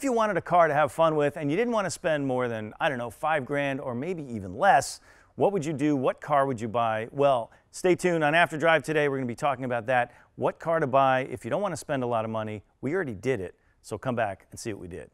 if you wanted a car to have fun with and you didn't want to spend more than, I don't know, $5 grand or maybe even less? What would you do? What car would you buy? Well, stay tuned on After Drive today. We're going to be talking about that. What car to buy if you don't want to spend a lot of money. We already did it, so come back and see what we did.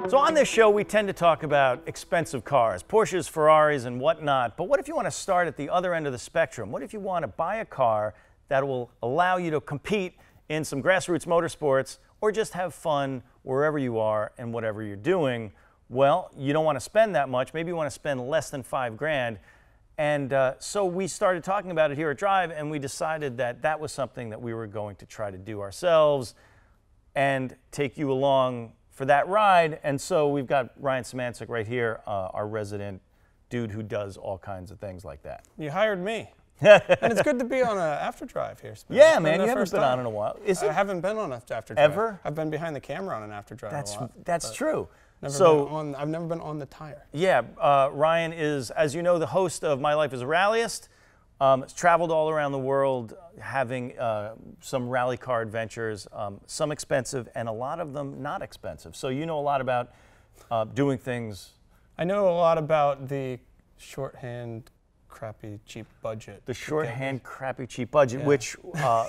So on this show, we tend to talk about expensive cars, Porsches, Ferraris, and whatnot. But what if you want to start at the other end of the spectrum? What if you want to buy a car that will allow you to compete in some grassroots motorsports or just have fun wherever you are and whatever you're doing? Well, you don't want to spend that much. Maybe you want to spend less than $5 grand. And so we started talking about it here at Drive, and we decided that that was something that we were going to try to do ourselves and take you along for that ride. And so we've got Ryan Samancic right here, our resident dude who does all kinds of things like that. You hired me. And it's good to be on an After Drive here. Yeah, man, you haven't been on in a while. I haven't been on an After Drive. Ever? I've been behind the camera on an After Drive a lot. That's true. I've never been on the tire. Yeah, Ryan is, as you know, the host of My Life as a Rallyist. Has traveled all around the world having some rally car adventures, some expensive and a lot of them not expensive. So you know a lot about doing things. I know a lot about the shorthand, crappy, cheap budget. The shorthand, crappy, cheap budget, yeah. Which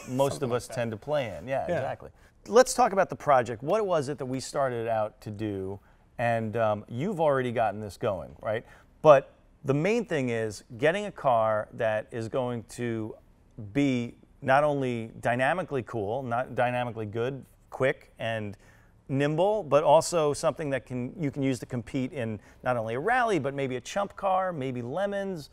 most of us tend to play in. Yeah, exactly. Let's talk about the project. What was it that we started out to do? And you've already gotten this going, right? But the main thing is getting a car that is going to be not only dynamically cool, not dynamically good, quick, and nimble, but also something that you can use to compete in not only a rally, but maybe a chump car, maybe lemons,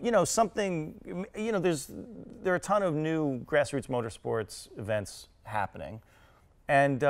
you know, something, you know, there are a ton of new grassroots motorsports events happening, and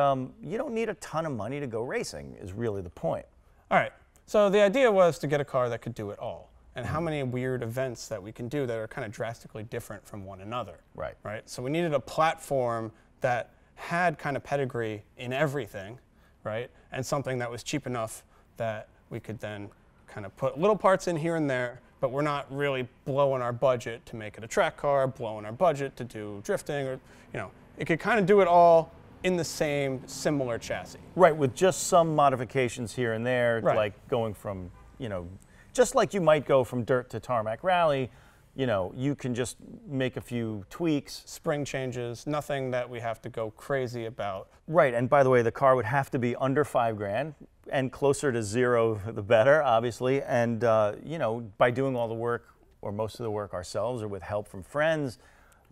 you don't need a ton of money to go racing is really the point. All right. So the idea was to get a car that could do it all. And how many weird events that we can do that are kind of drastically different from one another. Right. Right. So we needed a platform that had kind of pedigree in everything, right? And something that was cheap enough that we could then kind of put little parts in here and there, but we're not really blowing our budget to make it a track car, blowing our budget to do drifting, or, you know, it could kind of do it all in the same similar chassis. Right, with just some modifications here and there, right. Like going from, you know, just like you might go from dirt to tarmac rally, you know, you can just make a few tweaks. Spring changes, nothing that we have to go crazy about. Right, and by the way, the car would have to be under $5 grand and closer to zero the better, obviously. And, you know, by doing all the work or most of the work ourselves or with help from friends,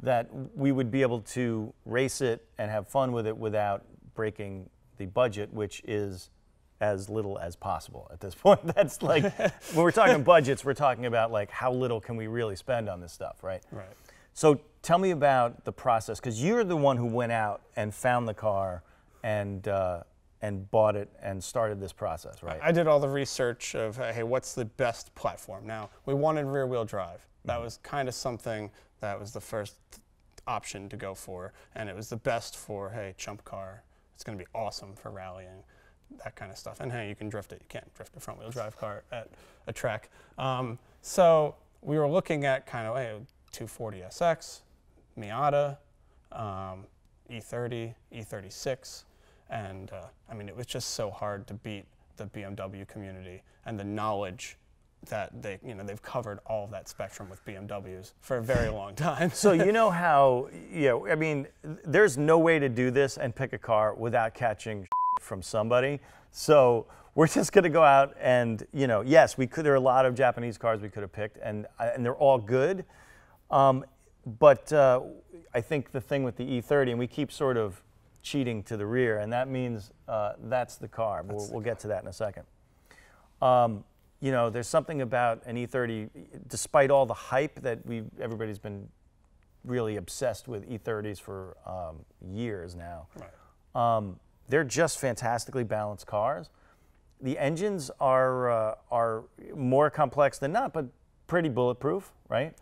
that we would be able to race it and have fun with it without breaking the budget, which is as little as possible at this point. That's like, when we're talking budgets, we're talking about like how little can we really spend on this stuff, right? Right. So tell me about the process, because you're the one who went out and found the car and bought it and started this process, right? I did all the research of, hey, what's the best platform? Now, we wanted rear-wheel drive. That was kind of something that was the first option to go for, and it was the best for, hey, chump car. It's going to be awesome for rallying, that kind of stuff. And hey, you can drift it. You can't drift a front-wheel drive car at a track. So we were looking at kind of, hey, 240 SX, Miata, E30, E36, and I mean, it was just so hard to beat the BMW community and the knowledge that they've covered all of that spectrum with BMWs for a very long time. So you know how, you know, I mean, there's no way to do this and pick a car without catching from somebody. So we're just going to go out and, you know, yes, we could. There are a lot of Japanese cars we could have picked, and they're all good. But I think the thing with the E30, and we keep sort of cheating to the rear, and that means that's the car. We'll get to that in a second. You know, there's something about an E30, despite all the hype that everybody's been really obsessed with E30s for years now. Right. They're just fantastically balanced cars. The engines are more complex than not, but pretty bulletproof, right?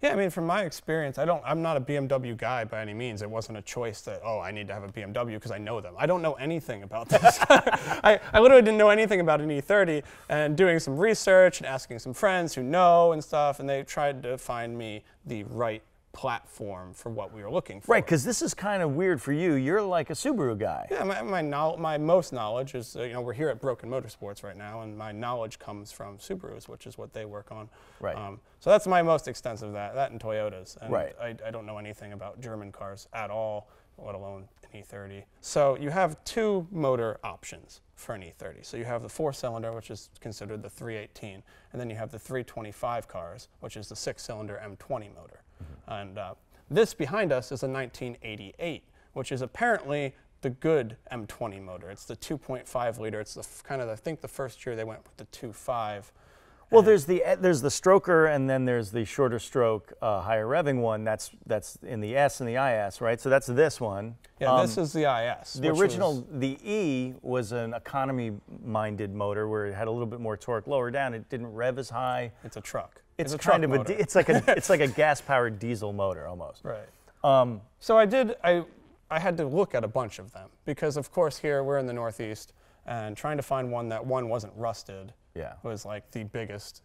Yeah, I mean, from my experience, I'm not a BMW guy by any means. It wasn't a choice that, oh, I need to have a BMW because I know them. I don't know anything about this. I literally didn't know anything about an E30, and doing some research and asking some friends who know and stuff, and they tried to find me the right platform for what we were looking for. Right, because this is kind of weird for you. You're like a Subaru guy. Yeah, my most knowledge is, we're here at Broken Motorsports right now, and my knowledge comes from Subarus, which is what they work on. Right. So that's my most extensive, that and Toyotas. And right. I don't know anything about German cars at all, let alone an E30. So you have two motor options for an E30. So you have the 4-cylinder, which is considered the 318, and then you have the 325 cars, which is the 6-cylinder M20 motor. And this behind us is a 1988, which is apparently the good M20 motor. It's the 2.5 liter. It's the I think the first year they went with the 2.5. Well, there's the stroker, and then there's the shorter stroke, higher revving one. That's in the S and the IS, right? So that's this one. Yeah, this is the IS. The original, the E, was an economy-minded motor where it had a little bit more torque lower down. It didn't rev as high. It's a truck. It's kind of a, it's like a gas-powered diesel motor almost. Right. So I had to look at a bunch of them because, of course, here we're in the Northeast, and trying to find one that wasn't rusted was like the biggest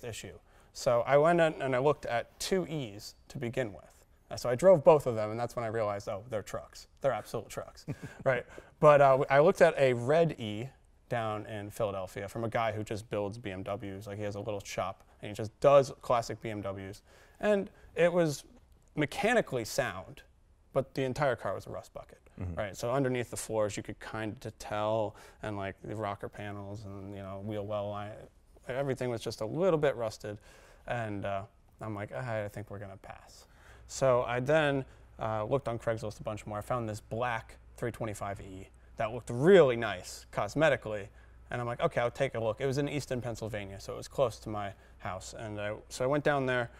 issue. So I went in and I looked at 2 E's to begin with. So I drove both of them, and that's when I realized, oh, they're trucks. They're absolute trucks, right? But I looked at a red E down in Philadelphia from a guy who just builds BMWs. Like, he has a little shop, and he just does classic BMWs. And it was mechanically sound, but the entire car was a rust bucket, right? So underneath the floors, you could kind of tell, and like the rocker panels and, wheel well line, everything was just a little bit rusted. And I'm like, I think we're gonna pass. So I then looked on Craigslist a bunch more. I found this black 325E that looked really nice cosmetically. And I'm like, okay, I'll take a look. It was in Easton, Pennsylvania, so it was close to my house. And so I went down there,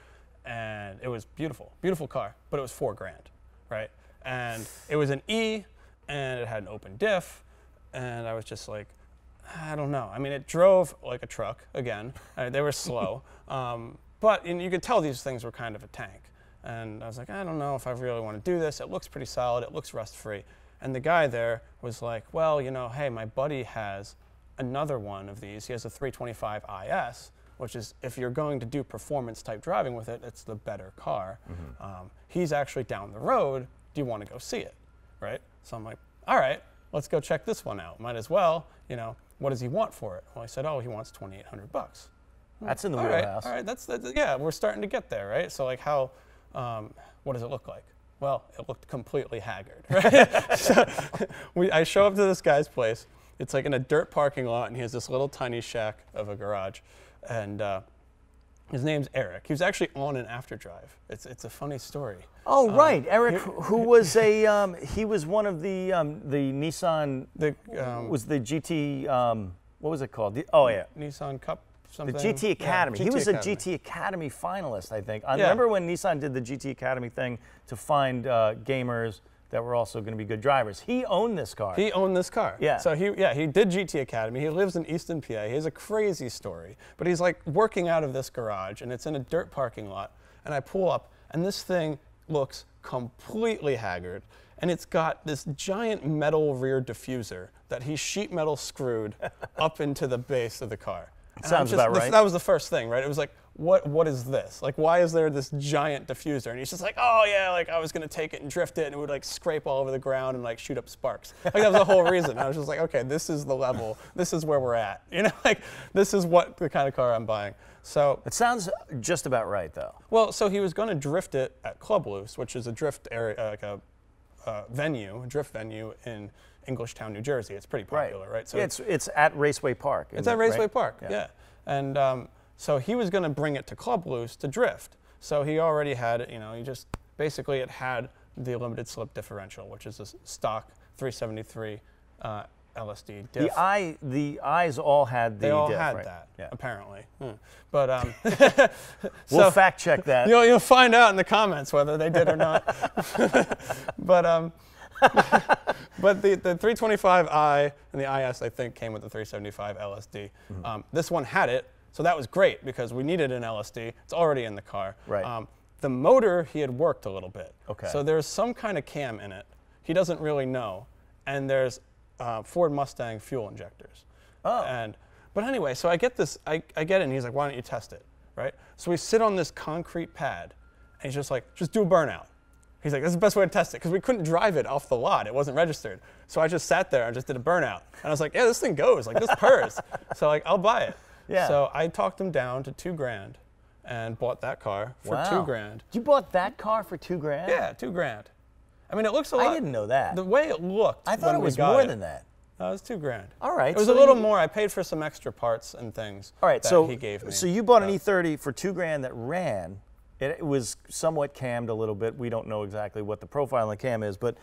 and it was beautiful, beautiful car, but it was $4 grand, right? And it was an E, and it had an open diff, and I was just like, I don't know. I mean, it drove like a truck, again. They were slow, but you could tell these things were kind of a tank. And I was like, I don't know if I really want to do this. It looks pretty solid. It looks rust-free. And the guy there was like, well, hey, my buddy has another one of these. He has a 325 IS, which is, if you're going to do performance-type driving with it, it's the better car. He's actually down the road. Do you want to go see it, right? So I'm like, all right, let's go check this one out. Might as well, what does he want for it? Well, I said, oh, he wants $2,800. That's in the wheelhouse. All right, that's yeah, we're starting to get there, right? So like how, what does it look like? Well, it looked completely haggard, right? So I show up to this guy's place. It's like in a dirt parking lot, and he has this little tiny shack of a garage. And his name's Eric. He was actually on an Afterdrive. It's a funny story. Oh, right. Eric, who was he was one of the Nissan, was the GT, what was it called? Nissan Cup. Something. The GT Academy. Yeah, he was Academy. a GT Academy finalist, I think. I remember when Nissan did the GT Academy thing to find gamers that were also going to be good drivers. He owned this car. He owned this car. Yeah. So he did GT Academy. He lives in Easton, PA. He has a crazy story. But he's like working out of this garage, and it's in a dirt parking lot. And I pull up, and this thing looks completely haggard. And it's got this giant metal rear diffuser that he sheet metal screwed up into the base of the car. Sounds about right. That was the first thing, right? It was like, what is this? Like, why is there this giant diffuser? And he's just like, oh yeah, like I was gonna take it and drift it, and it would like scrape all over the ground and like shoot up sparks. Like that was the whole reason. And I was just like, okay, this is the level. This is where we're at. Like this is what the kind of car I'm buying. So it sounds just about right, though. Well, so he was gonna drift it at Club Loose, which is a drift area, like a drift venue in Englishtown, New Jersey. It's pretty popular, right? So yeah, it's at Raceway Park. It's at Raceway Park, yeah. And so he was going to bring it to Club Loose to drift. So he already had it, he just, basically it had the limited slip differential, which is a stock 373 LSD diff. The eyes all had the They all diff, had right? that, apparently. But we'll fact check that. You'll find out in the comments whether they did or not. But but the 325i and the IS, I think, came with the 375 LSD. This one had it, So that was great because we needed an LSD. It's already in the car. Right. The motor, he had worked a little bit. Okay. So there's some kind of cam in it. He doesn't really know. And there's Ford Mustang fuel injectors. Oh. But anyway, so I get this, I get it, and he's like, why don't you test it, right? So we sit on this concrete pad, and he's just like, just do a burnout. He's like, that's the best way to test it, because we couldn't drive it off the lot. It wasn't registered. So I just sat there and just did a burnout. And I was like, yeah, this thing goes, like this purrs. So like, I'll buy it. Yeah. So I talked him down to $2,000 and bought that car for $2,000. You bought that car for $2,000? Yeah, $2,000. I mean, it looks a lot. I didn't know that. The way it looked. I thought it was more than that. No, it was $2,000. All right. It was a little more. I paid for some extra parts and things. All right. That he gave me. So you bought an E30 for $2,000 that ran. It was somewhat cammed a little bit. We don't know exactly what the profile on the cam is, but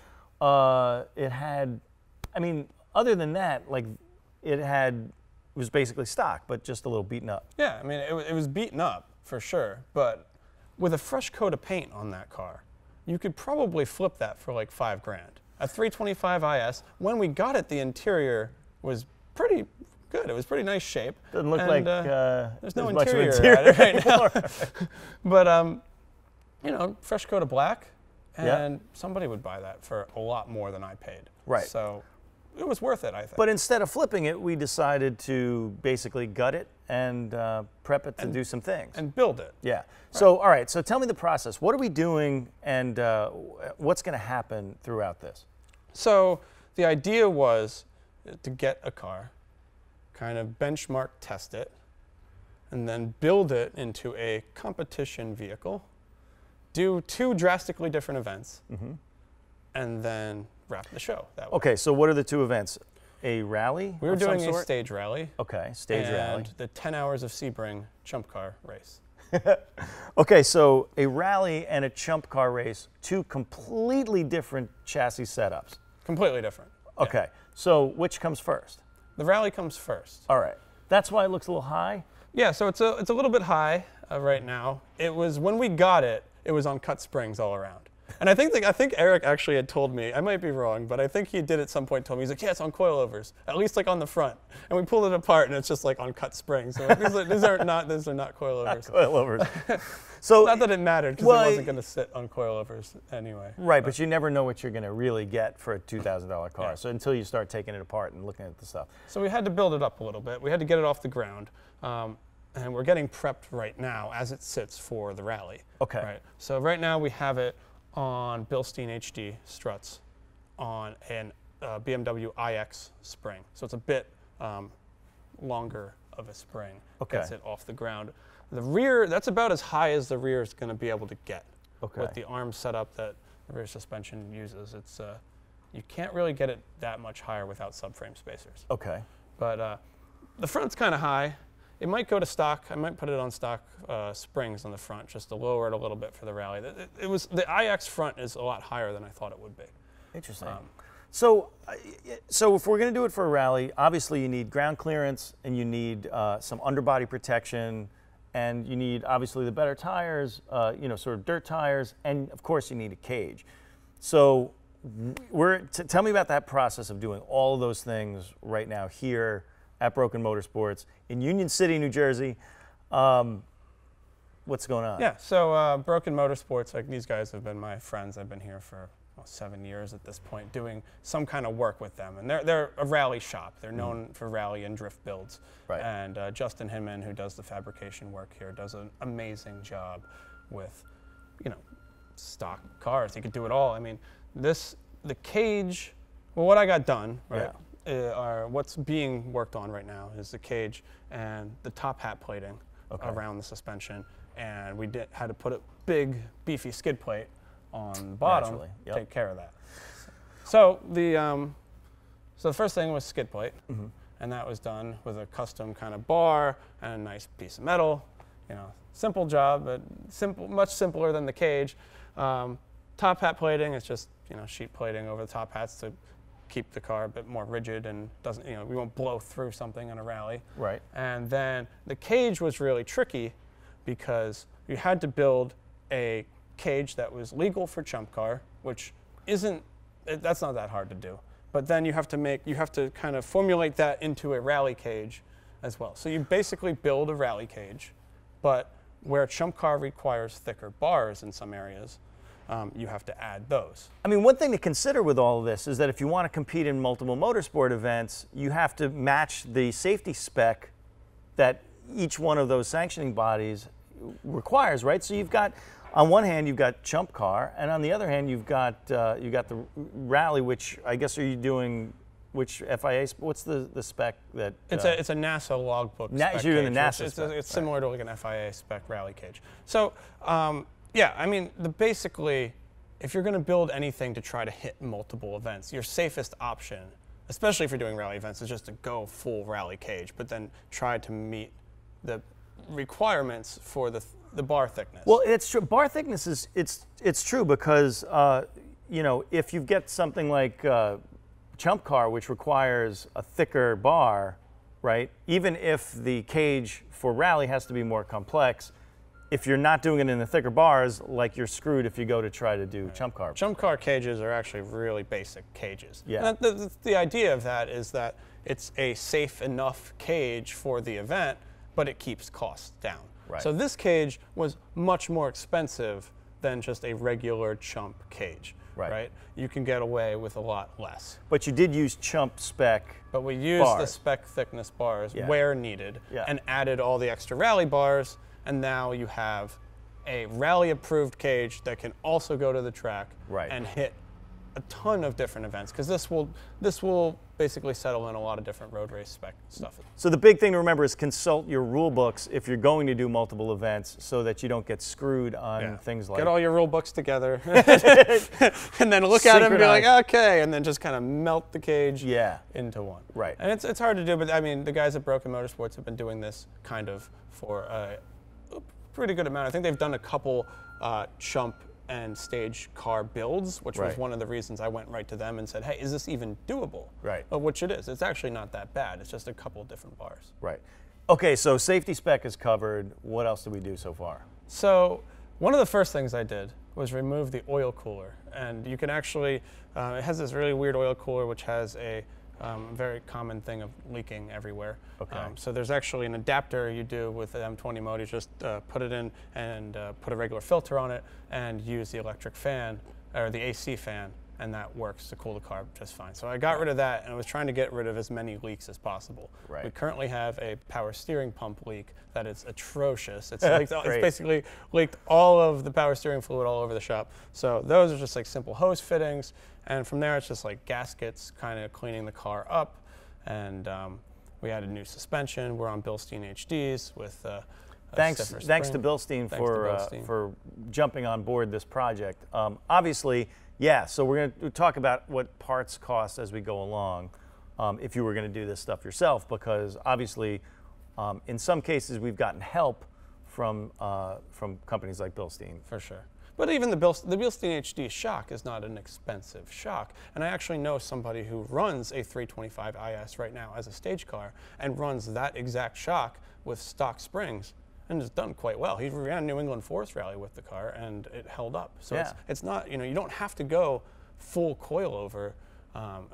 it had. I mean, other than that, like it was basically stock, but just a little beaten up. Yeah. I mean, it was beaten up for sure, but with a fresh coat of paint on that car, you could probably flip that for like $5,000. A 325 IS. When we got it, the interior was pretty good. It was pretty nice shape. Doesn't look there's no much of interior at it right now. But you know, fresh coat of black, and somebody would buy that for a lot more than I paid. Right. So it was worth it, I think. But instead of flipping it, we decided to basically gut it and prep it to do some things. And build it. Yeah. Right. So, all right. So tell me the process. What are we doing and what's going to happen throughout this? So the idea was to get a car, kind of benchmark test it, and then build it into a competition vehicle, do 2 drastically different events, and then wrap the show that way. Okay. So what are the 2 events? A rally? We were doing a stage rally. Okay, stage rally. And the 10 hours of Sebring chump car race. Okay, so a rally and a chump car race, 2 completely different chassis setups. Completely different. Okay, yeah. So which comes first? The rally comes first. All right. That's why it looks a little high? Yeah, so it's a little bit high right now. It was, when we got it, it was on cut springs all around. And I think Eric actually had told me, I might be wrong, but I think he did at some point told me, he's like, yeah, it's on coilovers, at least like on the front. And we pulled it apart and it's just like on cut springs. So these are not coilovers. Not coilovers. So not that it mattered, because it wasn't going to sit on coilovers anyway. Right, but you never know what you're going to really get for a $2,000 car. Yeah. So until you start taking it apart and looking at the stuff. So we had to build it up a little bit. We had to get it off the ground. And we're getting prepped right now as it sits for the rally. Okay. Right. So right now we have it on Bilstein HD struts on an BMW iX spring. So it's a bit longer of a spring. Okay. Gets it off the ground. The rear, that's about as high as the rear is going to be able to get. Okay. With the arm setup that the rear suspension uses. It's you can't really get it that much higher without subframe spacers. Okay. But the front's kind of high. It might go to stock. I might put it on stock springs on the front just to lower it a little bit for the rally. The iX front is a lot higher than I thought it would be. Interesting. So if we're going to do it for a rally, obviously you need ground clearance and you need some underbody protection, and you need obviously the better tires, sort of dirt tires, and of course you need a cage. So tell me about that process of doing all of those things right now here at Broken Motorsports in Union City, New Jersey. What's going on? Yeah, so Broken Motorsports, like these guys have been my friends. I've been here for 7 years at this point, doing some kind of work with them. And they're a rally shop. They're known for rally and drift builds. Right. And Justin Hinman, who does the fabrication work here, does an amazing job with, stock cars. He could do it all. I mean, the cage, well, what I got done, right? Yeah. What's being worked on right now is the cage and the top hat plating around the suspension, and we had to put a big beefy skid plate on the bottom to take care of that. So the first thing was skid plate, and that was done with a custom kind of bar and a nice piece of metal. Simple job, but much simpler than the cage. Top hat plating is just sheet plating over the top hats to keep the car a bit more rigid and doesn't, we won't blow through something in a rally. Right. And then the cage was really tricky because you had to build a cage that was legal for chump car, which that's not that hard to do. But then you have to kind of formulate that into a rally cage, as well. So you basically build a rally cage, but where Chump Car requires thicker bars in some areas, you have to add those. I mean, one thing to consider with all of this is that if you want to compete in multiple motorsport events, you have to match the safety spec that each one of those sanctioning bodies requires, right? So you've got, on one hand, you've got Chump Car, and on the other hand, you've got the Rally, which I guess are you doing? Which FIA? What's the spec that? It's a NASA logbook. You're doing the NASA spec. It's similar to like an FIA spec rally cage. So yeah, I mean, basically, if you're going to build anything to try to hit multiple events, your safest option, especially if you're doing rally events, is just to go full rally cage, but then try to meet the requirements for the bar thickness. Well, it's true. Bar thickness is it's true because you know, if you get something like Chump Car, which requires a thicker bar, right? Even if the cage for rally has to be more complex, if you're not doing it in the thicker bars, like you're screwed if you go to try to do Chump Car. Chump Car cages are actually really basic cages. Yeah. And the idea of that is that it's a safe enough cage for the event, but it keeps costs down. Right. So this cage was much more expensive than just a regular Chump cage. Right. You can get away with a lot less. But you did use Chump spec. But we used the spec thickness bars where needed and added all the extra rally bars, and now you have a rally approved cage that can also go to the track and hit a ton of different events, because this will basically settle in a lot of different road race spec stuff. So the big thing to remember is consult your rule books if you're going to do multiple events, so that you don't get screwed on things like. Get all your rule books together, and then look at them and be like, okay, and then just kind of melt the cage into one. Right. And it's hard to do, but I mean, the guys at Broken Motorsports have been doing this kind of for a pretty good amount. I think they've done a couple Chump and stage car builds, which was one of the reasons I went right to them and said, hey, is this even doable? Right. Which it is. It's actually not that bad. It's just a couple of different bars. Right. Okay, so safety spec is covered. What else did we do so far? So one of the first things I did was remove the oil cooler. And you can actually, it has this really weird oil cooler which has a very common thing of leaking everywhere. Okay. So there's actually an adapter you do with the M20 mode. You just put it in and put a regular filter on it and use the electric fan, or the AC fan, and that works to cool the car just fine. So I got rid of that, and I was trying to get rid of as many leaks as possible. Right. We currently have a power steering pump leak that is atrocious. It's, leaked, it's basically leaked all of the power steering fluid all over the shop. So those are just like simple hose fittings, and from there it's just like gaskets kind of cleaning the car up. And we added new suspension. We're on Bilstein HDs with thanks to Bilstein for jumping on board this project. Obviously, yeah, so we're going to talk about what parts cost as we go along if you were going to do this stuff yourself, because obviously in some cases we've gotten help from companies like Bilstein. For sure. But even the Bilstein HD shock is not an expensive shock. And I actually know somebody who runs a 325 IS right now as a stage car and runs that exact shock with stock springs and has done quite well. He ran New England Forest Rally with the car and it held up. So it's not, you know, you don't have to go full coilover,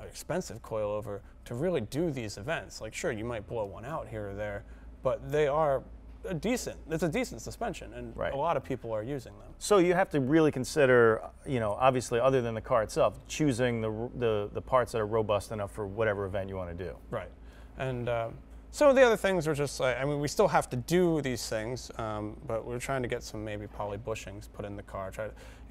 expensive coilover to really do these events. Like sure, you might blow one out here or there, but they are it's a decent suspension, and a lot of people are using them. So you have to really consider, you know, obviously other than the car itself, choosing the parts that are robust enough for whatever event you want to do. Right. And so the other things are just like, I mean, we still have to do these things, but we're trying to get some maybe poly bushings put in the car.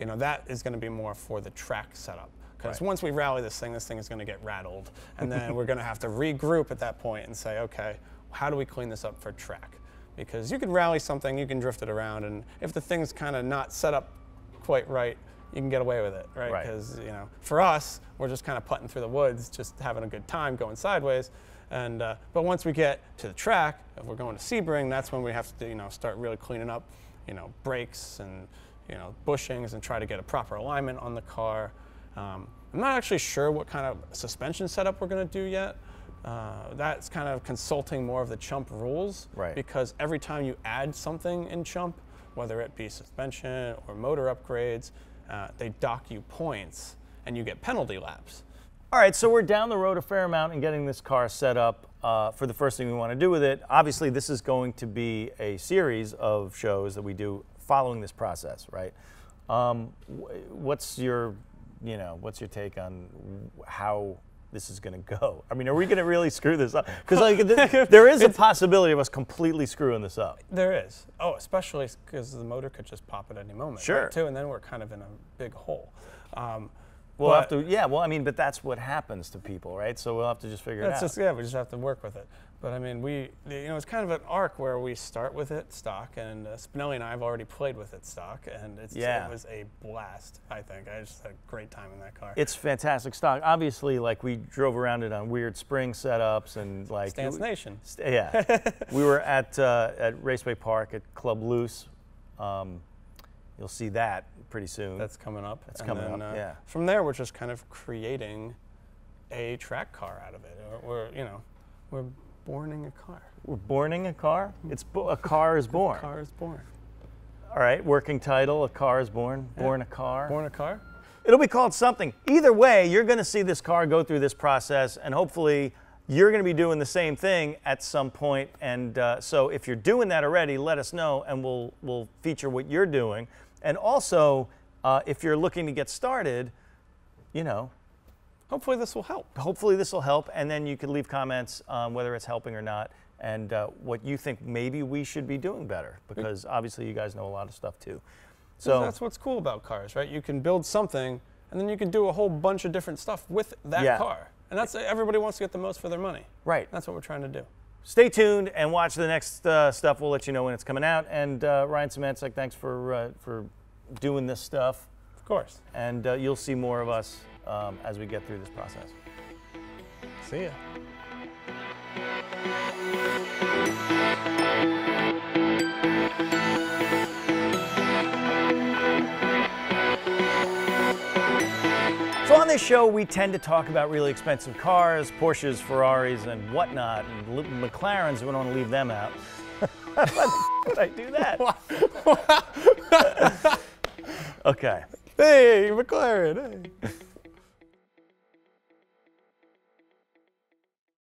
You know, that is going to be more for the track setup. Because once we rally this thing is going to get rattled, and then we're going to have to regroup at that point and say, okay, how do we clean this up for track? Because you can rally something, you can drift it around, and if the thing's kind of not set up quite right, you can get away with it, right? Because you know, for us, we're just kind of putting through the woods, just having a good time, going sideways. And but once we get to the track, if we're going to Sebring, that's when we have to, you know, start really cleaning up, you know, brakes and, you know, bushings, and try to get a proper alignment on the car. I'm not actually sure what kind of suspension setup we're going to do yet. That's kind of consulting more of the Chump rules, because every time you add something in Chump, whether it be suspension or motor upgrades, they dock you points and you get penalty laps. All right, so we're down the road a fair amount in getting this car set up. for the first thing we want to do with it. Obviously, this is going to be a series of shows that we do following this process, right? What's your take on how this is going to go? I mean, are we going to really screw this up? Because like, there is a possibility of us completely screwing this up. There is. Oh, especially because the motor could just pop at any moment. Sure. Right, too, and then we're kind of in a big hole. We'll have to, yeah. Well, I mean, but that's what happens to people, right? So we'll have to just figure it out. Yeah, we just have to work with it. But I mean, it's kind of an arc where we start with it stock, and Spinelli and I have already played with it stock, and it was a blast. I think I just had a great time in that car. It's fantastic stock. Obviously, like we drove around it on weird spring setups and like Stance Nation. Yeah, we were at Raceway Park at Club Loose. You'll see that pretty soon. That's coming up. That's coming up. Yeah. From there, we're just kind of creating a track car out of it. We're borning a car. We're borning a car? A car is born. A car is born. All right, working title, A Car is Born. Yeah. Born a Car. Born a car? It'll be called something. Either way, you're going to see this car go through this process, and hopefully you're going to be doing the same thing at some point. And so if you're doing that already, let us know, and we'll feature what you're doing. And also, if you're looking to get started, hopefully this will help. Hopefully this will help, and then you can leave comments on whether it's helping or not, and what you think maybe we should be doing better, because obviously you guys know a lot of stuff too. So that's what's cool about cars, right? You can build something, and then you can do a whole bunch of different stuff with that car. And that's everybody wants to get the most for their money. Right. That's what we're trying to do. Stay tuned and watch the next stuff. We'll let you know when it's coming out. And Ryan Szymanczyk, thanks for doing this stuff. Of course. And you'll see more of us as we get through this process. See ya. So on this show, we tend to talk about really expensive cars, Porsches, Ferraris, and whatnot, and McLarens. We don't want to leave them out. Why would I do that? Okay. Hey, McLaren. Hey.